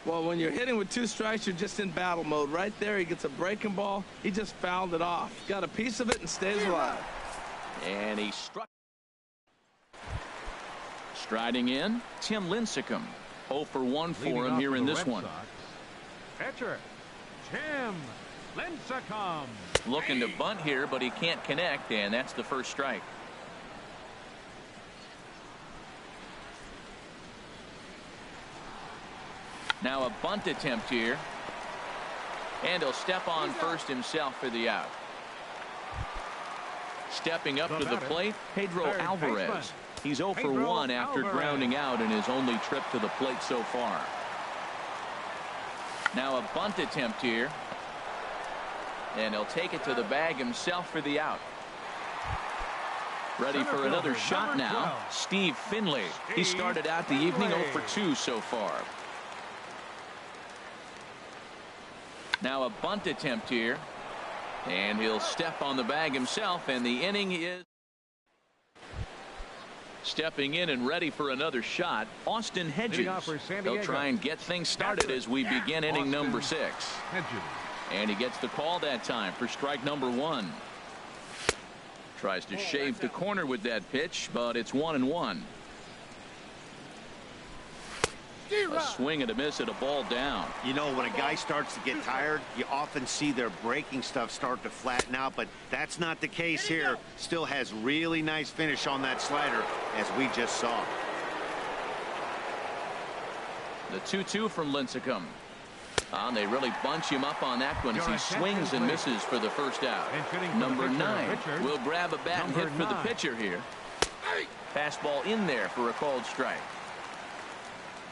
Well, when you're hitting with 2 strikes, you're just in battle mode. Right there, he gets a breaking ball. He just fouled it off. Got a piece of it and stays alive. And he struck. Striding in, Tim Lincecum. 0 for 1 for him here in this one. Pitcher, Tim Lincecum. Looking to bunt here, but he can't connect, and that's the first strike. Now a bunt attempt here. And he'll step on first himself for the out. Stepping up to the plate, Pedro Alvarez. He's 0 for 1 after grounding out in his only trip to the plate so far. Now a bunt attempt here. And he'll take it to the bag himself for the out. Ready for another shot now, Steve Finley. He started out the evening 0 for 2 so far. Now a bunt attempt here. And he'll step on the bag himself, and the inning is stepping in and ready for another shot, Austin Hedges. They'll try and get things started as we begin inning number 6. And he gets the call that time for strike number 1. Tries to shave the corner with that pitch, but it's 1-1. A swing and a miss at a ball down. You know, when a guy starts to get tired, you often see their breaking stuff start to flatten out, but that's not the case here. Still has really nice finish on that slider, as we just saw. The 2-2 from Lincecum. They really bunch him up on that one as he swings and misses for the first out. Number 9 will grab a bat and hit for the pitcher here. Fastball in there for a called strike.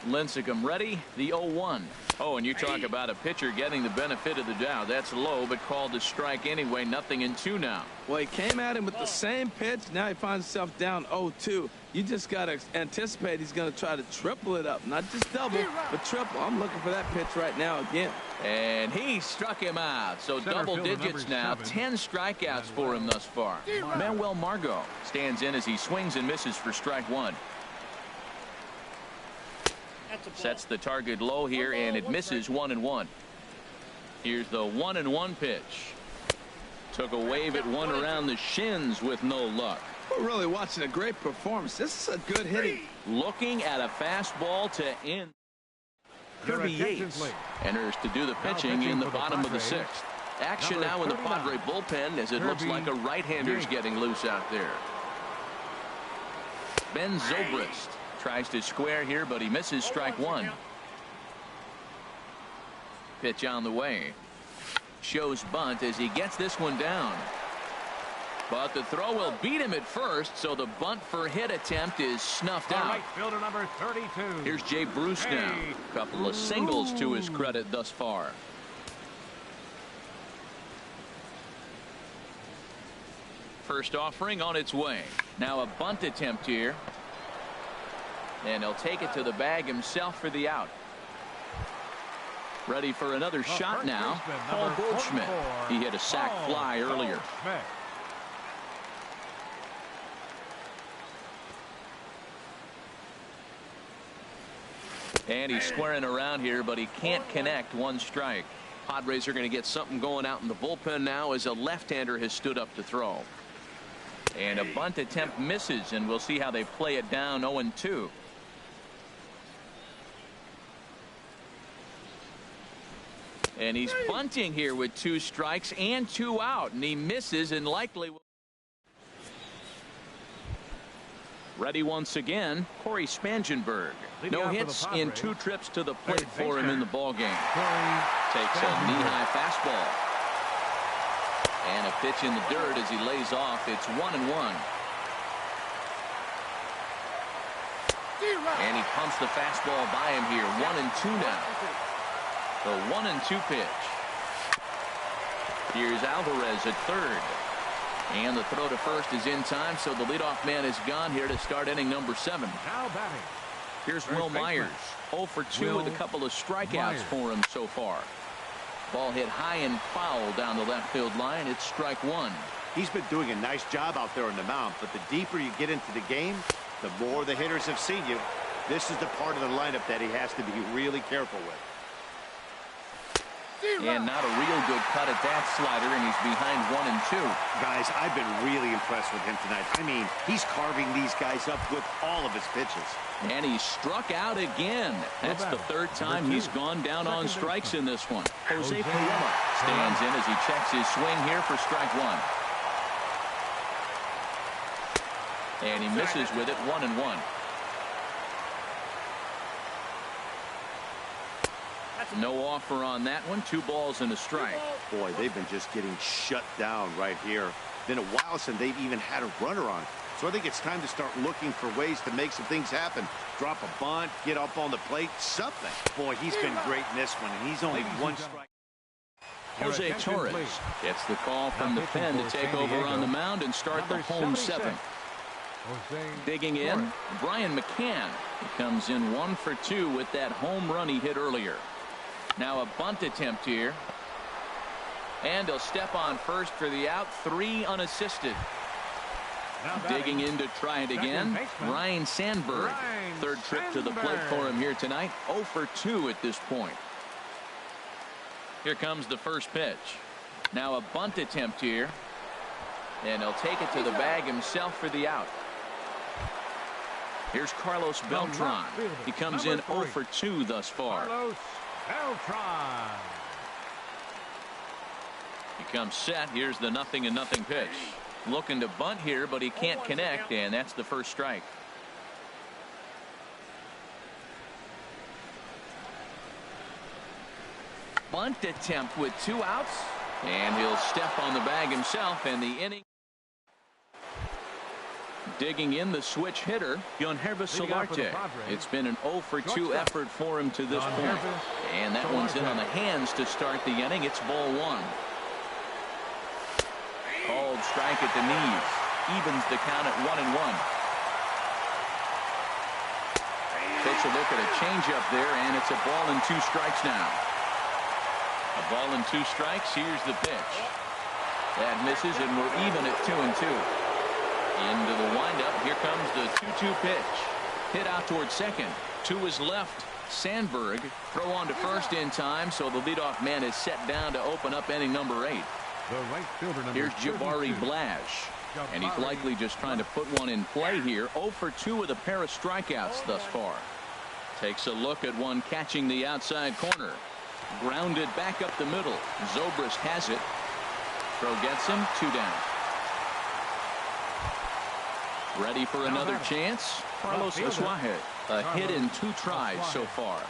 Lincecum ready, the 0-1. Oh, and you talk about a pitcher getting the benefit of the doubt. That's low, but called a strike anyway. Nothing in 2 now. Well, he came at him with the same pitch. Now he finds himself down 0-2. You just got to anticipate he's going to try to triple it up. Not just double, but triple. I'm looking for that pitch right now again. And he struck him out. So double digits now. 10 strikeouts for him thus far. Manuel Margot stands in as he swings and misses for strike 1. Sets the target low here, and it misses 1-1. Here's the 1-1 pitch. Took a wave at one around the shins with no luck. We're really watching a great performance. This is a good hitting. Looking at a fastball to end. Kirby Yates enters to do the pitching in the bottom of the 6th. Action now in the Padre bullpen as it looks like a right-hander's getting loose out there. Ben Zobrist tries to square here, but he misses strike 1. Pitch on the way. Shows bunt as he gets this one down. But the throw will beat him at first, so the bunt for hit attempt is snuffed out. Right fielder number 32. Here's Jay Bruce now. A couple of singles to his credit thus far. First offering on its way. Now a bunt attempt here. And he'll take it to the bag himself for the out. Ready for another shot now, Paul Goldschmidt. He hit a sac fly earlier. And he's squaring around here, but he can't connect. 1 strike. Padres are going to get something going out in the bullpen now as a left-hander has stood up to throw. And a bunt attempt misses, and we'll see how they play it down 0-2. And he's bunting here with 2 strikes and 2 out, and he misses and likely will. Ready once again, Corey Spangenberg. No hits in 2 trips to the plate for him in the ballgame. Takes a knee-high fastball. And a pitch in the dirt as he lays off. It's 1-1. And he pumps the fastball by him here. 1-2 now. The 1-2 pitch. Here's Alvarez at third. And the throw to first is in time, so the leadoff man is gone here to start inning number 7. Now batting. Here's Will Myers. 0 for 2 with a couple of strikeouts for him so far. Ball hit high and foul down the left field line. It's strike 1. He's been doing a nice job out there on the mound, but the deeper you get into the game, the more the hitters have seen you. This is the part of the lineup that he has to be really careful with. And not a real good cut at that slider, and he's behind 1-2. Guys, I've been really impressed with him tonight. I mean, he's carving these guys up with all of his pitches. And he struck out again. That's the third time he's gone down on strikes in this one. Jose Perella stands in as he checks his swing here for strike one. And he misses with it, 1-1. No offer on that one. 2 balls and a strike. Boy, they've been just getting shut down right here. Been a while since they've even had a runner on. So I think it's time to start looking for ways to make some things happen. Drop a bunt, get up on the plate, something. Boy, he's been great in this one, and he's only 1 strike. Jose Torres gets the call from the pen to take over on the mound and start the home 7th. Digging in, Brian McCann. He comes in 1 for 2 with that home run he hit earlier. Now a bunt attempt here. And he'll step on first for the out. 3 unassisted. Digging in to try it again, Ryan Sandberg. Third trip to the plate for him here tonight. 0 for 2 at this point. Here comes the first pitch. Now a bunt attempt here. And he'll take it to the bag himself for the out. Here's Carlos Beltran. He comes in 0 for 2 thus far. Carlos Beltran. He comes set. Here's the 0-0 pitch. Looking to bunt here, but he can't connect, and that's the first strike. Bunt attempt with 2 outs, and he'll step on the bag himself, and the inning. Digging in, the switch hitter, Yonhervis Solarte. It's been an 0 for 2 effort for him to this point. And that one's in on the hands to start the inning. It's ball 1. Called strike at the knees. Evens the count at 1-1. Takes a look at a changeup there, and it's a ball and 2 strikes now. A ball and 2 strikes. Here's the pitch. That misses, and we're even at 2-2. Into the windup. Here comes the 2-2 pitch. Hit out towards second. To his left. Sandberg. Throw on to first in time, so the leadoff man is set down to open up inning number 8. Here's Jabari Blash. And he's likely just trying to put one in play here. 0 for 2 with a pair of strikeouts thus far. Takes a look at one catching the outside corner. Grounded back up the middle. Zobrist has it. Throw gets him. 2 down. Ready for another chance. Carlos Asuaje. A hit in 2 tries so far.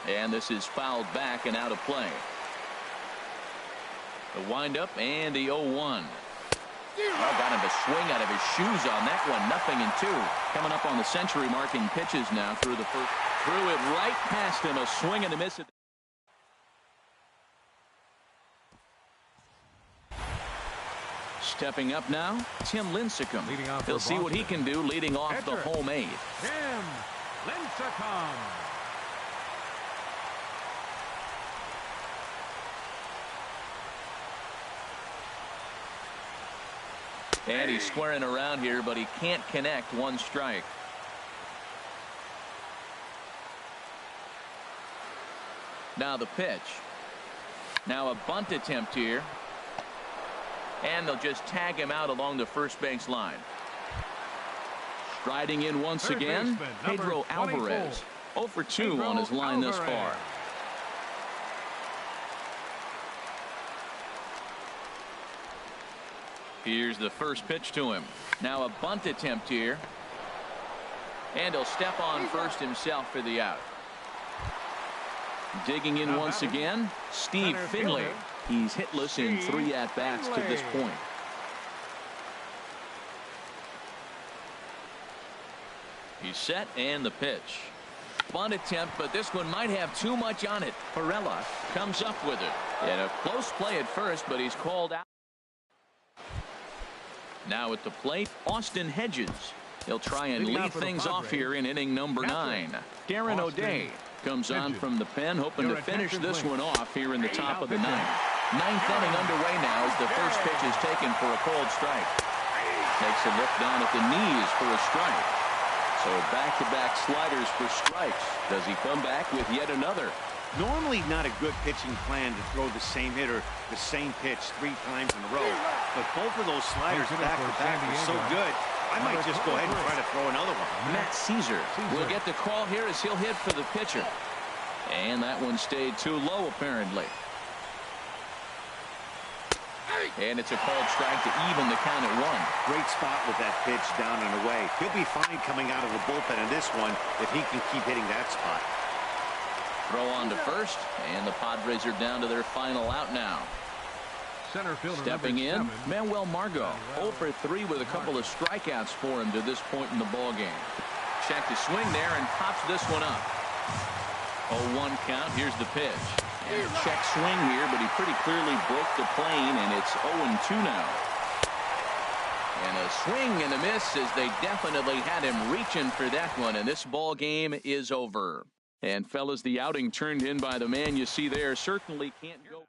And this is fouled back and out of play. The windup and the 0-1. Got him to swing out of his shoes on that one. 0-2. Coming up on the century marking pitches now through the first. Threw it right past him. A swing and a miss. Stepping up now, Tim Lincecum. He'll see what he can do leading off the home 8th. Tim Lincecum. And he's squaring around here, but he can't connect. 1 strike. Now the pitch. Now a bunt attempt here. And they'll just tag him out along the first base line. Striding in once again, Pedro Alvarez. 0 for 2 on his line thus far. Here's the first pitch to him. Now a bunt attempt here. And he'll step on first himself for the out. Digging in once again, Steve Finley. He's hitless in 3 at-bats to this point. He's set, and the pitch. Bunt attempt, but this one might have too much on it. Perella comes up with it. And a close play at first, but he's called out. Now at the plate, Austin Hedges. He'll try and lead things off here in inning number 9. Darren O'Day comes on from the pen, hoping to finish this one off here in the top of the 9th. 9th inning underway now as the first pitch is taken for a called strike. Takes a look down at the knees for a strike. So back-to-back sliders for strikes. Does he come back with yet another? Normally not a good pitching plan to throw the same hitter the same pitch 3 times in a row. But both of those sliders back-to-back are so good, I might just go ahead and try to throw another one. Matt Caesar will get the call here as he'll hit for the pitcher. And that one stayed too low, apparently. And it's a called strike to even the count at 1. Great spot with that pitch down and away. He'll be fine coming out of the bullpen in this one if he can keep hitting that spot. Throw on to first, and the Padres are down to their final out now. Center fielder Stepping in, 7. Manuel Margot. 0 for 3 with a couple of strikeouts for him to this point in the ballgame. Check to swing there and pops this one up. 0-1 count. Here's the pitch. And a check swing here, but he pretty clearly broke the plane, and it's 0-2 now. And a swing and a miss as they definitely had him reaching for that one, and this ball game is over. And fellas, the outing turned in by the man you see there certainly can't go